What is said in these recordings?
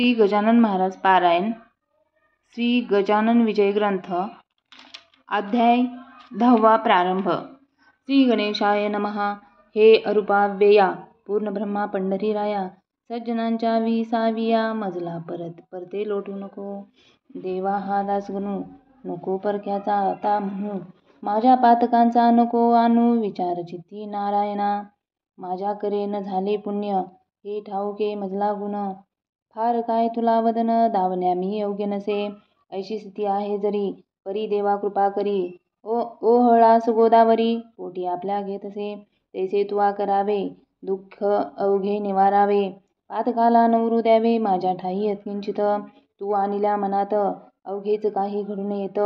श्री गजानन महाराज पारायण श्री गजानन विजय ग्रंथ अध्याय 10 प्रारंभ। श्री गणेशाय नमः। हे अरूपाव्यया पूर्ण ब्रह्मा पंढरीराया, सज्जनांच्या 20व्या मजला परते लोटू नको। देवा हा दास गणू नको परक्याचा आता म्हणू, माझ्या पातकांचा नको आणू विचार चित्ती नारायणा। माझ्या करे न झाले पुण्य हे ठाऊके मजला गुण, फार काय तुला वदन दावण्या मी योग्य नसे। ऐशी स्थिती आहे जरी परी देवा कृपा करी, ओहळास गोदावरी पोटी आपल्या घेतसे। तैसे तुवा करावे दुःख अवघे निवारावे, पातकाला नवरू द्यावे माझ्या ठाई यत्किंचित। तू आणल्या मनात अवघेच काही घडून येत,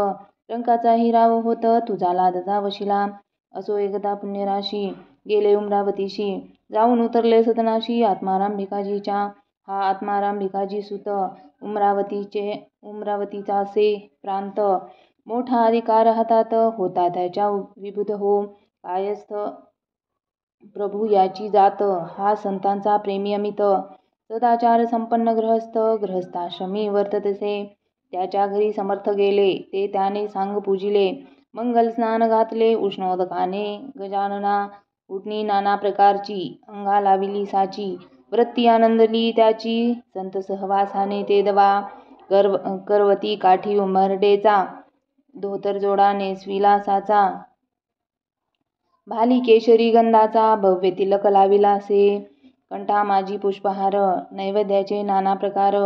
रंकाचा हिराव होत तुझा लादचा वशिला। असो एकदा पुण्यराशी गेले उमरावतीशी, जाऊन उतरले सदनाशी आत्माराम भिकाजीच्या। हा आत्माराम भिकाजी सुत उमरावतीचा से प्रांत, मोठा अधिकार हातात होता त्याच्या विबुध हो। कायस्थ प्रभू याची जात, हा संतांचा प्रेमी अमित। सदाचार संपन्न गृहस्थाश्रमी वर्ततसे। त्याच्या घरी समर्थ गेले ते त्याने सांग पूजिले, मंगल स्नान घातले उष्णोदकाने गजानना। उठणी नाना प्रकारची अंगा लाविली साची, वृत्ती आनंदली त्याची संत सहवासाने ते दवा। करवती काठी उंबरठेचा, धोतर जोडा नेसविला साचा, भाली केशरी गंधाचा भव्य तिलक लाविला से। कंठा माझी पुष्पहार नैवेद्याचे नाना प्रकार,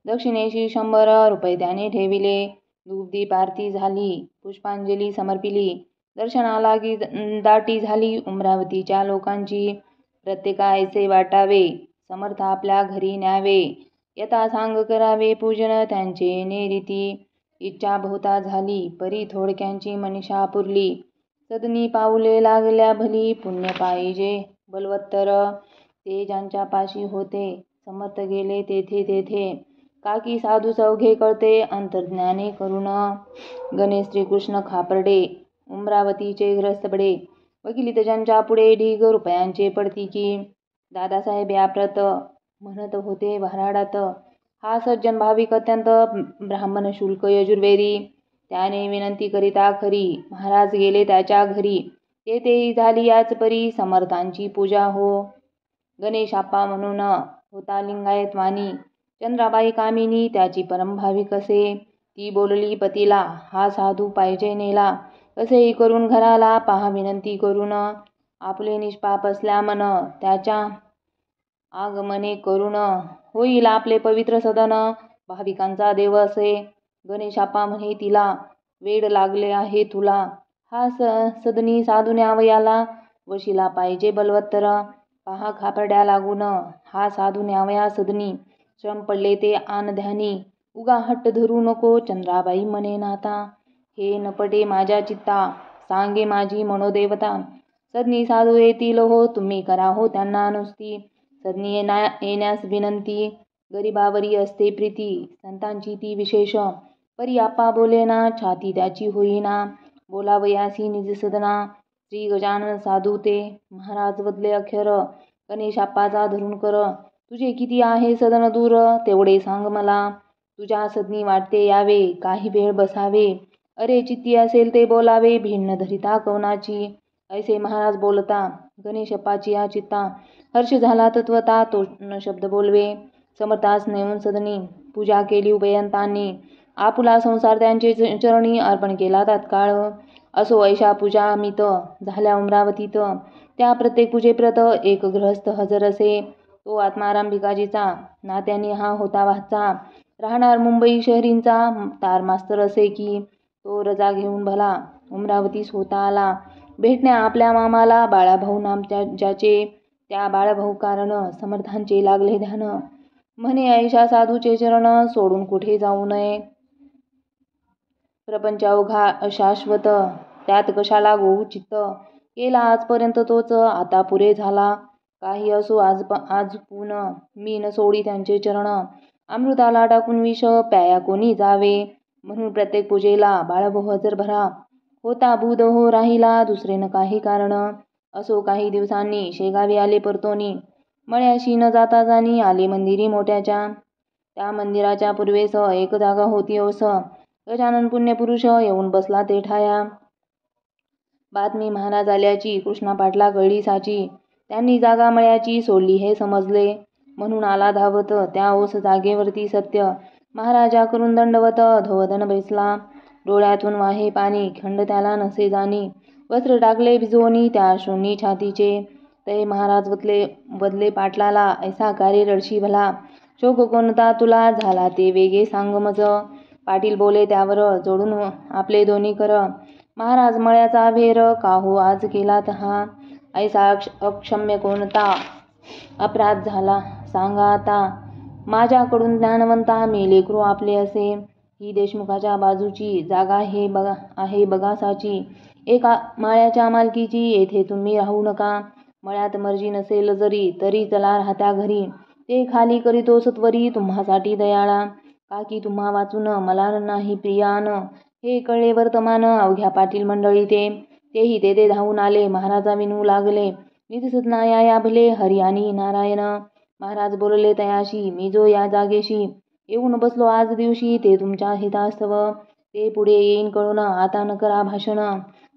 दक्षिणेशी 100 रुपये त्याने ठेविले। धूपदीप आरती झाली पुष्पांजली समर्पिली, दर्शनाला दाटी झाली उमरावतीच्या लोकांची। प्रत्येका ऐसे वाटावे समर्थ आपल्या घरी न्यावे, यथा सांग करावे पूजन त्यांचे नेरीती। इच्छा बहुता झाली परी थोडक्यांची मनीषा पुरली, सदनी पाऊले लागल्या भली पुण्य पाहिजे बलवत्तर। ते ज्यांच्या पाशी होते समर्थ गेले तेथे, काकी साधू चौघे कळते अंतर्ज्ञाने करुण। गणेश श्रीकृष्ण खापर्डे उमरावतीचे ग्रस्त बडे, वकिलीत ज्यांच्या पुढे ढीग रुपयांचे पडती की। दादासाहेब याप्रत म्हणत होते वऱ्हाडात, हा सज्जन भाविक अत्यंत ब्राह्मण शुल्क यजुर्वेदी। त्याने विनंती करिता खरी महाराज गेले त्याच्या घरी, तेथेही झाली याच परी समर्थांची पूजा हो। गणेश आप्पा म्हणून होता लिंगायत वाणी, चंद्राबाई कामिनी त्याची परम भाविक असे। ती बोलली पतीला हा साधू पाहिजे नेला, कसेही करून घराला पहा विनंती करून। आपले निष्पाप असल्या मन त्याच्या आगमने करून, होईल आपले पवित्र सदन भाविकांचा देव असे। गणेशाप्पा म्हणे तिला वेड लागले आहे तुला, हा सदनी साधू न्यावयाला वशिला पाहिजे बलवत्तर। पहा खापर्ड्या लागून हा साधू न्यावया सदनी, श्रम पडले ते आन ध्यानी, उगा हट्ट धरू नको चंद्राबाई म्हणे नाता। हे न पटे माझ्या चित्ता सांगे माझी मनोदेवता, सदनी साधू येतील हो तुम्ही करा हो त्यांना नुसती। सदनी येण्यास विनंती गरिबावरी असते प्रीती, संतांची ती विशेष। परी आप्पा बोलेना छाती त्याची होईना, बोलावयासी निज सदना। श्री गजानन साधू ते महाराज वदले अखेर, गणेशाप्पाचा धरून कर तुझे किती आहे सदन दूर तेवढे सांग मला। तुझ्या सदनी वाटते यावे काही वेळ बसावे, अरे चित्ती असेल ते बोलावे भिन्न धरिता कवनाची। ऐसे महाराज बोलता गणेशप्पाची या चित्ता, हर्ष झाला तत्वता तो न शब्द बोलवे। समर्थास नेऊन सदनी पूजा केली उभयंतांनी, आपुला संसार त्यांचे चरणी अर्पण केला तात्काळ। असो ऐशा पूजा अमित झाल्या उमरावतीत, त्या प्रत्येक पूजेप्रत एक गृहस्थ हजर असे। तो आत्माराम भिकाजीचा नात्याने हा होता वाचा, राहणार मुंबई शहरींचा तारमास्तर असे की। तो रजा घेऊन भला उमरावतीस होता आला, भेटण्या आपल्या मामाला बाळाभाऊ नाम ज्याचे। त्या बाळाभाऊ कारण समर्थांचे लागले ध्यान, म्हणे ऐशा साधूचे चरण सोडून कुठे जाऊ नये। प्रपंच अवघा अशाश्वत त्यात कशाला गोऊ चित्त, केला आजपर्यंत तोच आता पुरे झाला। काही असो आजपून मी न सोडी त्यांचे चरण, अमृताला टाकून विष प्याया कोणी जावे। म्हणून प्रत्येक पूजेला बाळाभाऊ हजर भरा, होता बुध हो राहिला दुसरे न काही कारण। असो काही दिवसांनी शेगावी आले परतोनी, मळ्याशी न जाता जाणी आले मंदिरी मोठ्याच्या। त्या मंदिराच्या पूर्वेस एक जागा होती ओस. गजानन पुण्यपुरुष येऊन बसला ते ठाया. बातमी महाराज आल्याची कृष्णा पाटला कळली साची. त्यांनी जागा मळ्याची सोडली हे समजले. म्हणून आला धावत त्या ओस जागेवरती सत्य. महाराजा करून दंडवत धोवधन बैसला. डोळ्यातून वाहे पाणी खंड त्याला नसे जाणी. वस्त्र टाकले भिजवणी त्या अश्रूंनी छातीचे. ते महाराज बदले पाटलाला ऐसा कार्य रडशी भला. शोक कोणता तुला झाला ते वेगे सांग मज. पाटील बोले त्यावर जोडून आपले दोन्ही कर. महाराज मळ्याचा भेर का हो आज केलात हा. ऐसा अक्षम्य कोणता अपराध झाला सांगा आता. माझ्याकडून ज्ञानवंता मी लेकरू आपले असे. ही देशमुखाच्या बाजूची जागा आहे बघा साची. एका माळ्याच्या मालकीची येथे तुम्ही राहू नका. मळ्यात मर्जी नसेल जरी तरी चला राहत्या घरी. ते खाली करीतो सत्वरी तुम्हासाठी दयाळा. का की तुम्हा वाचून मला नाही प्रियान. हे कळले वर्तमान अवघ्या पाटील मंडळी तेही तेथे धावून आले. महाराजा विनवू लागले निधसत नाया भले हरी आणि नारायण. महाराज बोलले तयाशी मी जो या जागेशी येऊन बसलो आज दिवशी ते तुमच्या हितास्तव. ते पुढे येईन कळून आता न करा भाषण.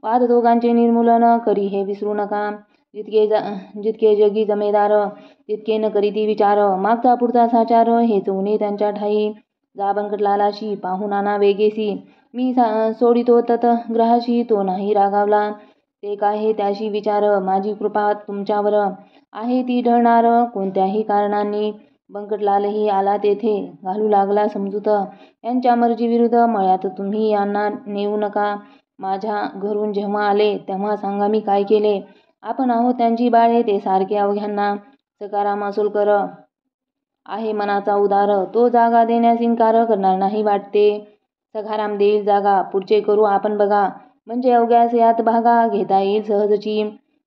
वाद दोघांचे निर्मूलन करी हे विसरू नका. जितके जगी जमेदार तितके न करीती विचार. मागचा पुढचा साचार हे चौने त्यांच्या ठाई. जा बंकटलालाशी पाहून आणा वेगेसी. मी सोडितो तत ग्रहाशी तो नाही रागावला. ते काय त्याशी विचार माझी कृपा तुमच्यावर आहे ती ढळणार कोणत्याही कारणांनी. बंकटलालही आला तेथे घालू लागला समजूत. यांच्या मर्जीविरुद्ध मळ्यात तुम्ही यांना नेऊ नका. माझ्या घरून जेव्हा आले तेव्हा सांगा मी काय केले. आपण आहोत त्यांची बाळे ते सारखे अवघ्यांना. सकाराम असोलकर आहे मनाचा उदार. तो जागा देण्यास इन्कार करणार नाही वाटते. सखाराम देईल जागा पुढचे करू आपण बघा. म्हणजे अवघ्यास यात भागा घेता येईल सहजची.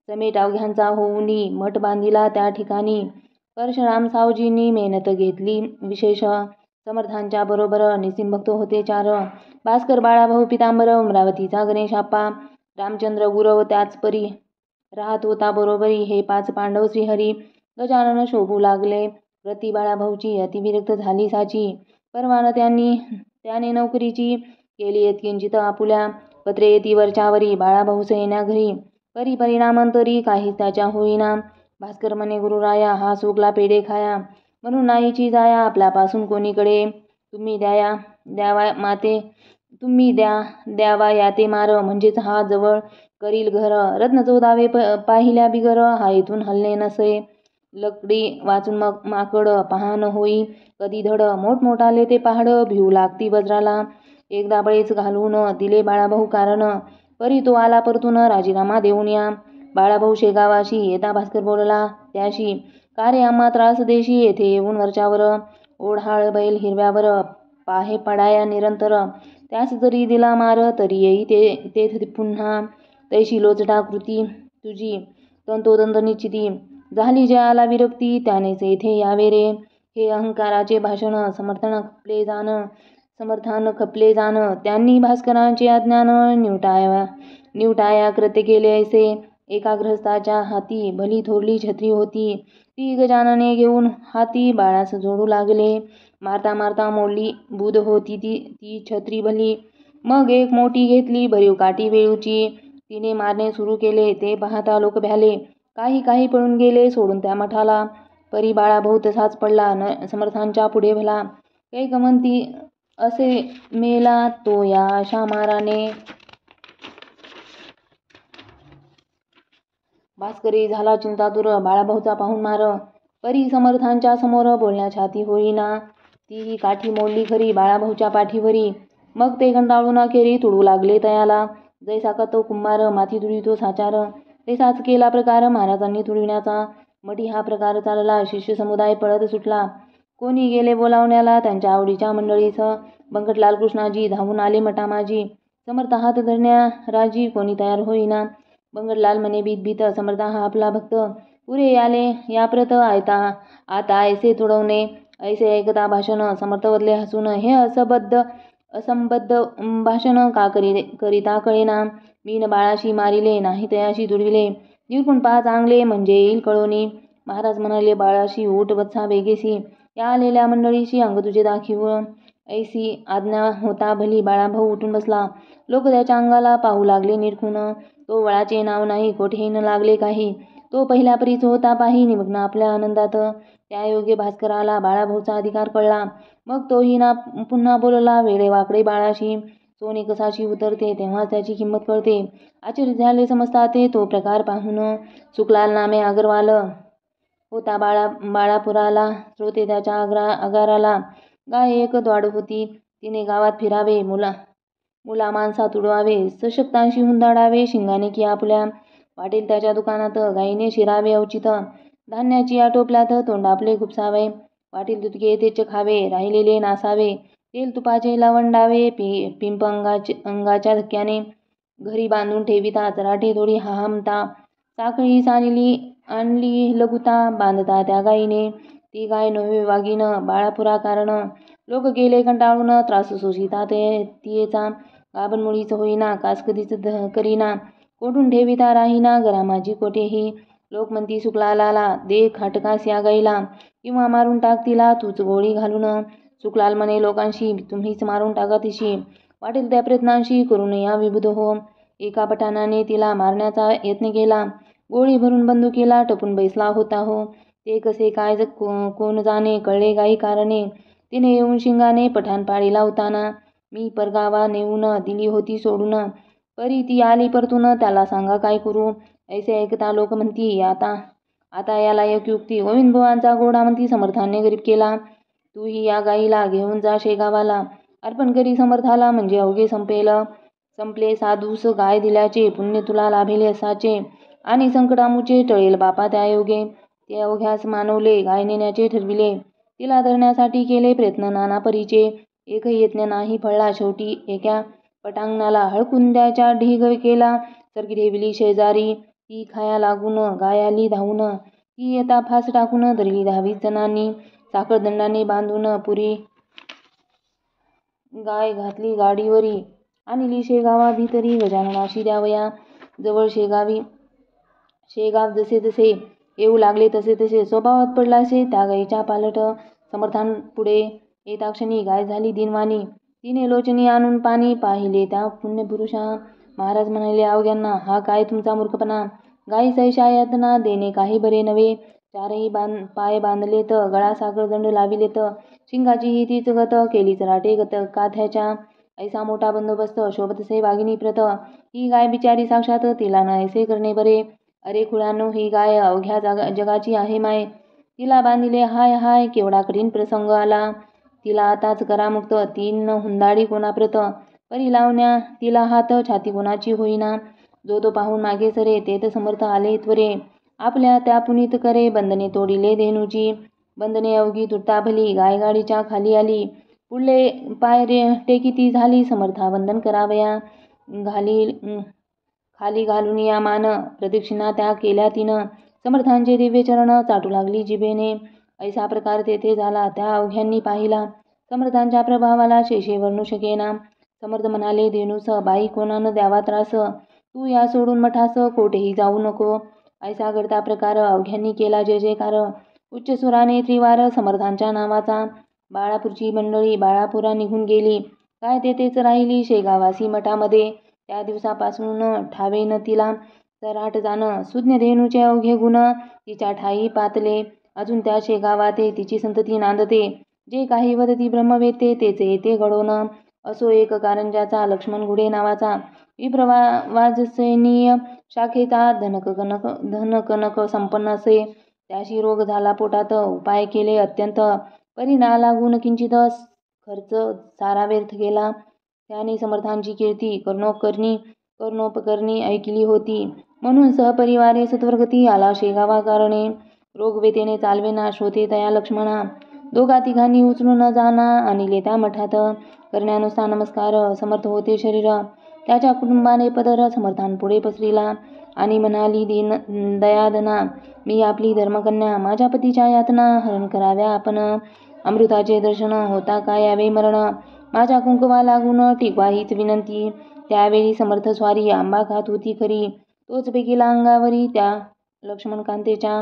समेट अवघ्यांचा होऊनी मठ बांधिला त्या ठिकाणी. परशुराम सावजींनी मेहनत घेतली विशेष. समर्थांच्या बरोबर निसिंभक्त होते 4. भास्कर बाळाभाऊ पितांबर अमरावतीचा गणेशाप्पा. रामचंद्र गुरव त्याच परी राहत होता बरोबरी. हे 5 पांडव श्रीहरी. गजानन शोभू लागले. प्रति बाळाभाऊची अतिविरक्त झाली साची. परवान त्याने नोकरीची केली यत्किंचित आपुल्या. पत्रे येती वरच्यावरी बाळाभाऊस येण्या घरी. परिणामांतरी काहीच त्याच्या होईना. भास्कर म्हणे गुरुराया हा सुकला पेढे खाया. म्हणून नाहीची जाया आपल्यापासून कोणीकडे. तुम्ही द्यावा याते मार. म्हणजेच हा जवळ करील घर. रत्न 14 पाहिल्या बिगर हा इथून हलणे नसे. लकडी वाचून माकड पाहन होई कधी धड. मोठमोठाले ते पहाड भिवू लागती वज्राला. एकदा बळेच घालून दिले बाळाभाऊ कारण. परी तो आला परतून राजीनामा देऊन या. बाळाभाऊ शेगावाशी येता भास्कर बोलला त्याशी. का रे आम्हा त्रास देशी येथे येऊन वरच्यावर. ओढाळ बैल हिरव्यावर पाहे पडाया निरंतर. त्यास जरी दिला मार तरी येई ते पुन्हा. तैशी लोचटा कृती तुझी तंतोतंत निश्चिती. झाली जयाला विरक्ती त्यानेच येथे यावे रे. हे अहंकाराचे भाषण समर्थान खपले जाण. त्यांनी भास्करांचे अज्ञान निवटाया कृत्य केले ऐसे. एका गृहस्थाच्या हाती भली थोरली छत्री होती. ती गजानने घेऊन हाती बाळास जोडू लागले. मारता मारता मोडली बुध होती ती छत्री भली. मग एक मोठी घेतली भरीव काठी वेळूची. तिने मारणे सुरू केले. ते पाहता लोक भ्याले. काही पळून गेले सोडून त्या मठाला. परी बाळाभाऊ तसाच पडला समर्थांच्या पुढे भला. कैक म्हणती असे मेला तो या अशा माराने. भास्करी झाला चिंतातुर बाळाभाऊचा पाहून मार. परी समर्थांच्या समोर बोलण्या छाती होईना. तीही काठी मोडली खरी बाळाभाऊच्या पाठीवरी. मग ते कंटाळून अखेरी तुडू लागले तयाला. जैसा का तो कुंभार माती तुडितो साचार. तसाच केला प्रकार महाराजांनी तुडविण्याचा. मठी हा प्रकार चालला. शिष्य समुदाय पळत सुटला. कोणी गेले बोलावण्याला त्यांच्या आवडीच्या मंडळीस. बंकटलाल कृष्णाजी धावून आले मठामाजी. समर्थ हात धरण्या राजी कोणी तयार होईना. बंकटलाल म्हणे भीत समर्थ हा आपला भक्त. पुरे आले याप्रत आता ऐसे तुडवणे. ऐसे ऐकता भाषण. समर्थ बदले हसून हे असंबद्ध भाषण का करिता कळेना. मीन बाळाशी मारिले नाही तयाशी तुडविले. निरखून पहा चांगले म्हणजे येईल कळोनी. महाराज म्हणाले बाळाशी उठ वत्सा वेगेसी. या आलेल्या मंडळीशी अंग तुझे दाखीव. ऐसी आज्ञा होता भली. बाळाभाऊ उठून बसला. लोक त्याच्या अंगाला पाहू लागले निरखून. तो वळाचे नाव नाही, कोठेही न लागले काही. तो पहिल्या परीच होता पाही निमग्न आपल्या आनंदात. त्या योगे भास्कराला बाळाभाऊचा अधिकार कळला. मग तोही ना पुन्हा बोलला वेडे वाकडे बाळाशी. सोने कसाशी उतरते तेव्हा त्याची किंमत कळते. आश्चर्य झाले समजता ते तो प्रकार पाहून. सुखलाल नामे अग्रवाल होता बाळापुराला. श्रोते त्याच्या आगाराला. गाय एक द्वाड होती. तिने गावात फिरावे. मुला माणसात उडवावे. सशक्तांशी हुंदाडावे. शिंगाने की आपल्या वाटेल त्याच्या दुकानात. गायीने शिरावे औचित. धान्याची आटोपल्यात तोंड आपले खुपसावे. वाटेल तुतके तेच खावे. राहिलेले नासावे. तेल तुपाचे लवंडावे. पिंप अंगाच्या धक्क्याने घरी बांधून ठेविता. चराठे थोडी हाहमता. साखळी सानिली आणली लघुता. बांधता त्या गायीने. ती गाय नव्हे वाघीण. बाळापुरा कारण. लोक गेले कंटाळून. त्रास सोसिता तियेचा. गाभण मुळीच होईना. कास कधीच करीना. कोठून ठेविता राहीना. घरामाजी कोठेही. लोक म्हणती सुखलालाला दे खाटकास या गाईला. किंवा मारून टाक तिला तूच गोळी घालून. सुखलाल म्हणे लोकांशी तुम्हीच मारून टाका तिशी. वाटेल त्या प्रयत्नांशी करून या विबुध हो. एका पठाणाने तिला मारण्याचा यत्न केला. गोळी भरून बंदुकीला टपून बैसला होता हो. ते कसे काय कोण जाणे. कळले गाई कारणे. तिने येऊन शिंगाने पठाण पाळीला होताना. मी परगावा नेऊन दिली होती सोडून. परी ती आली परतून. त्याला सांगा काय करू. ऐसे ऐकता लोक म्हणती आता याला एक युक्ती. गोविंदबुवांचा घोडा म्हणती समर्थाने गरीब केला. तूही या गाईला घेऊन जा शेगावाला. अर्पण करी समर्थाला म्हणजे अवघे संपले साधूस गाय दिल्याचे पुण्य तुला लाभेल असाचे. आणि संकटामुचे टळेल बापा त्या योगे. ते अवघ्यास मानवले गाय नेण्याचे ठरविले. तिला धरण्यासाठी केले प्रयत्न नाना परीचे. एकही यत्न नाही फळला. शेवटी एका पटांगणाला हळकून त्याच्या ढीग केला. सरकी ठेविली शेजारी. ती खाया लागून गाय आली धावून. ती येता फास टाकून धरली 10-20 जणांनी. साखळदंडाने बांधून पुरी गाय घातली गाडीवरी. आणली शेगावा भीतरी. गजाननाशी द्यावया जवळ शेगाव जसे जसे येऊ लागले तसे तसे स्वभावात पडलासे त्या गाईच्या पालट. समर्थांपुढे येता क्षणी गाय झाली दिनवाणी. तिने लोचनी आणून पाणी पाहिले त्या पुण्यपुरुषा. महाराज म्हणाले अवघ्यांना हा काय तुमचा मूर्खपणा. गाई सैशा यातना देणे काही बरे नव्हे. चारही पाय बांधलेत. गळा साखळदंड लाविलेत. शिंगाची ही तीच गत. केली चराटे काथ्याच्या. ऐसा मोठा बंदोबस्त शोभतसे वाघिणी प्रत. ही गाय बिचारी साक्षात. तिला न ऐसे करणे बरे. अरे खुळ्यानो ही गाय अवघ्या जगाची आहे माय. तिला बांधिले हाय हाय. केवढा कठीण प्रसंग आला. तिला आताच करा मुक्त. ती न हुंदाडी कोणाप्रत. परी लावण्या तिला हात. छाती कोणाची होईना. जो तो पाहून मागे सरे. तेथ समर्थ आले त्वरे. आपल्या त्या पुनीत करे. बंधने तोडिले धेनूची. बंधने अवघी तुटता भली. गाय गाडीच्या खाली आली. पुढले पाय टेकिती झाली. समर्था वंदन करावया खाली घालून या मान. प्रदक्षिणा त्या केल्या तिनं. समर्थांचे दिव्य चरण चाटू लागली जिभेने. ऐसा प्रकार तेथे झाला त्या अवघ्यांनी पाहिला. समर्थांच्या प्रभावाला शेषे वर्णू शकेना. समर्थ म्हणाले धेनूस बाई कोणानं द्यावा त्रास. तू या सोडून मठास कोठेही जाऊ नको. ऐसा घडता प्रकार अवघ्यांनी केला जय जयकार. उच्च सुराने त्रिवार समर्थांच्या नावाचा. बाळापूरची मंडळी बाळापुरा निघून गेली. काय तेथेच राहिली शेगावासी मठामध्ये. त्या दिवसापासून ठावेन तिला चराट जाणं. सुज्ञ धेनूचे अवघे गुण तिच्या ठाई पातले. अजून त्या शेगावात तिची संतती नांदते. जे काही वदती ब्रह्मवेत्ते तेच येते घडोन. असो एक कारंजाचा लक्ष्मण घुडे नावाचा. विप्रवाजसैनीय शाखेचा धनकनक संपन्न असे. त्याशी रोग झाला पोटात. उपाय केले अत्यंत. परिणा लागून किंचित खर्च सारा व्यर्थ गेला. त्याने समर्थांची कीर्ती कर्णोपकरणी ऐकली होती. म्हणून सहपरिवारे सत्वरगती आला शेगावा कारणे. रोगवेतेने चालवेना श्रोते तया लक्ष्मणा. दोघा तिघांनी उचलून जाना आणिले त्या मठात. करण्यानुसार नमस्कार. समर्थ होते शरीर. त्याच्या कुटुंबाने पदर समर्थांपुढे पसरिला. आणि म्हणाली दयादना मी आपली धर्मकन्या. माझ्या पतीच्या यातना हरण कराव्या आपण. अमृताचे दर्शन होता का यावे मरण. माझ्या कुंकवा लागून टिकवा हीच विनंती. त्यावेळी समर्थ स्वारी आंबा खात होती खरी. तोच पेकीला अंगावरी त्या लक्ष्मणकांतेच्या.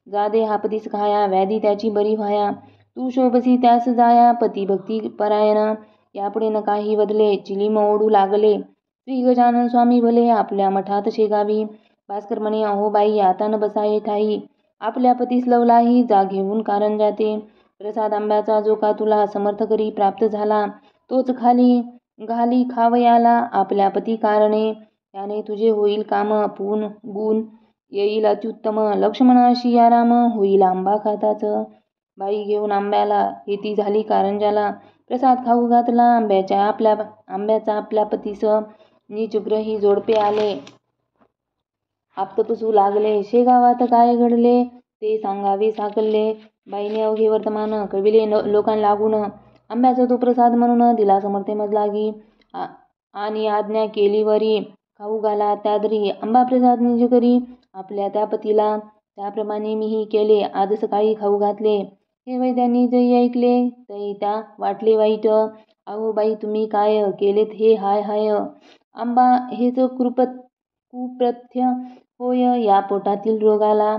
जादे हापतीस खाया व्याधी त्याची बरी व्हाया. तू शोभसी त्यास जाया पती भक्ती परायण. यापुढे न काही बदले चिलीम ओढू लागले. श्री गजानन स्वामी भले आपल्या मठात शेगावी. भास्कर म्हणे अहो बाई आता न बसाये ठाई. आपल्या पतीस लवलाही जा घेऊन कारंजाते. प्रसाद आंब्याचा जो का तुला समर्थ करी प्राप्त झाला तोच खाली घाली खावयाला आपल्या पती कारणे. त्याने तुझे होईल काम पून गुण येईल अत्युत्तम. लक्ष्मण सियाराम होईल आंबा खाताच. बाई घेऊन आंब्याला येती झाली कारंजाला. प्रसाद खाऊ घातला आंब्याचा आपल्या पतीस. नीचग्रही जोडपे आले आपतपुसू लागले. शेगावात काय घडले ते सांगावे साकल्ले. बाईने अवघे वर्तमान कळविले लोकां लागून. आंब्याचा तो प्रसाद म्हणून दिला समर्थे मजलागी. आणि आज्ञा केली वरी खाऊ घाला त्यादरी. आंबा प्रसाद निज करी आपल्या त्या पतीला. त्याप्रमाणे मीही केले आज सकाळी खाऊ घातले. हे वैद्यांनी जै ऐकले तै त्या वाटले वाईट. अहो बाई तुम्ही काय केलेत हे हाय हाय. आंबा हेच कुप्रथ्य होय या पोटातील रोगाला.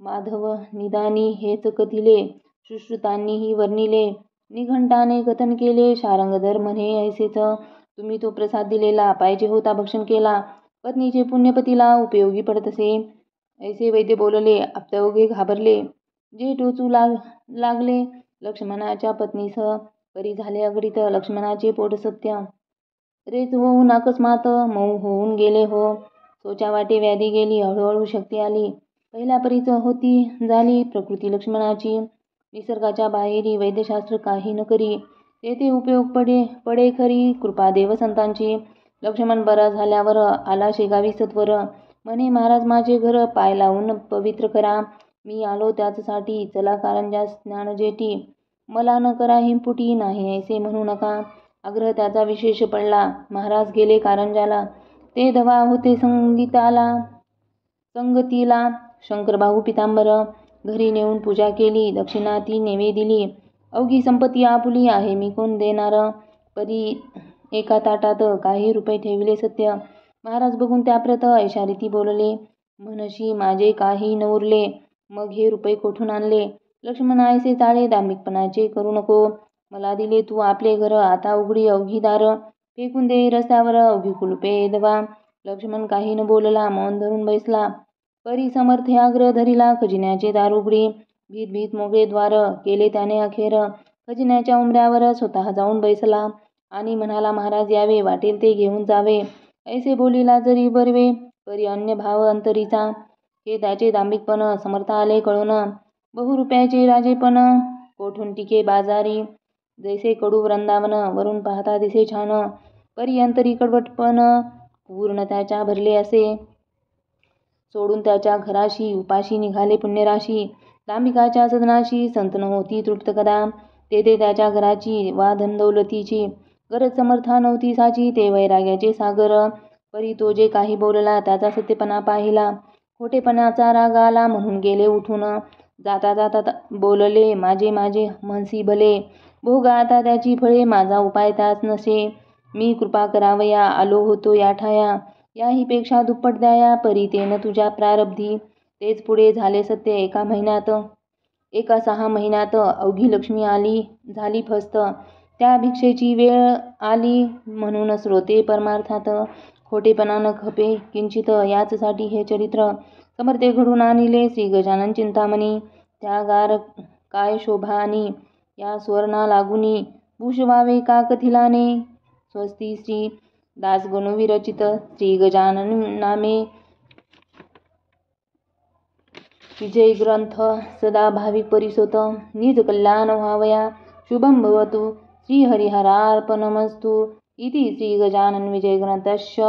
माधव निदानी हेच कथिले सुश्रुतांनीही वर्णिले. निघंटाने कथन केले शारंगधर म्हणे ऐसेच. तुम्ही तो प्रसाद दिलेला पाहिजे होता भक्षण केला. पत्नीचे पुण्य पतीला उपयोगी पडतसे. ऐसे वैद्य बोलले आपल्याओघे घाबरले. जे टोचू लागले लक्ष्मणाच्या पत्नीस. परी झाले अगणित लक्ष्मणाचे पोट सत्य. रेच होऊन अकस्मात मऊ होऊन गेले हो. सोच्या वाटे व्याधी गेली हळूहळू शक्ती आली. पहिल्या परीच होती झाली प्रकृती लक्ष्मणाची. निसर्गाच्या बाहेरी वैद्यशास्त्र काही न करी. तेथे उपयोग पडे खरी कृपा देवसंतांची. लक्ष्मण बरा झाल्यावर आला शेगावी सत्वर. म्हणे महाराज माझे घर पाय लावून पवित्र करा. मी आलो त्याचसाठी चला कारंजास ज्ञानजेटी. मला न करा हिंपुटी नाही ऐसे म्हणू नका. आग्रह त्याचा विशेष पडला. महाराज गेले कारंजाला. ते धवा होते संगतीला शंकरबाहू पितांबर. घरी नेऊन पूजा केली दक्षिणा ती नेवे दिली. अवघी संपत्ती आपुली आहे मी कोण देणार. परी एका ताटात काही रुपये ठेविले सत्य. महाराज बघून त्याप्रत ऐशा रीती बोलले. म्हणशी माझे काही न उरले मग हे रुपये कोठून आणले. लक्ष्मण ऐसे चाळे दांभिकपणाचे करू नको. मला दिले तू आपले घर आता उघडी अवघी दार. फेकून दे रस्त्यावर अवघी कुलुपे धवा. लक्ष्मण काही न बोलला मौन धरून बैसला. परी समर्थे आग्रह धरिला खजिन्याचे दार उघडी. भीत भीत मोकळे द्वार केले त्याने अखेर. खजिन्याच्या उंबऱ्यावर स्वतः जाऊन बैसला. आणि म्हणाला महाराज यावे वाटेल ते घेऊन जावे. ऐसे बोलिला जरी बरवे परी अन्य भाव अंतरीचा. हे त्याचे दांभिकपण समर्थ आले कळून. बहुरुपयाचे राजेपण कोठून टिके बाजारी. जैसे कडू वृंदावन वरून पाहता दिसे छान. परी अंतरी कडवटपण पूर्ण त्याच्या भरले असे. सोडून त्याच्या घराशी उपाशी निघाले पुण्यराशी. दांभिकाच्या सदनाशी संत नव्हती तृप्त कदा. तेथे त्याच्या घराची वा धनदौलतीची गरज समर्था नव्हती साची. ते वैराग्याचे सागर. परी तो जे काही बोलला त्याचा सत्यपणा पाहिला. खोटेपणाचा राग आला म्हणून गेले उठून. जाता जाता बोलले माझे माझे म्हणसी भले. भोगा आता त्याची फळे माझा उपाय त्यास नसे. मी कृपा करावया आलो होतो या ठाया. याहीपेक्षा दुप्पट द्याया परी तेन तुझ्या प्रारब्धी. तेच पुढे झाले सत्य एका 6 महिन्यात अवघी लक्ष्मी आली झाली फस्त. त्या भिक्षेची वेळ आली म्हणून श्रोते परमार्थात. खोटेपणा न खपे किंचित याचसाठी हे चरित्र. समर्थे घडून आणिले श्री गजानन चिंतामणी. त्या गार काय शोभा आणि या सुवर्णा लागुनी. भूषवावे का कथिलाने. स्वस्ती श्री दासगणू विरचित श्री गजानन नामे विजय ग्रंथ. सदा भाविक परिसोत निज कल्याण व्हावया. शुभम भवतु श्रीहरिहरार्पणमस्तु. इति श्री गजानन विजय ग्रंथस्य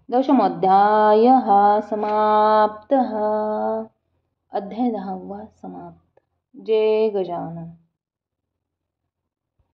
10मोऽध्यायः समाप्तः. अध्याय 10वा समाप्त. जय गजानन.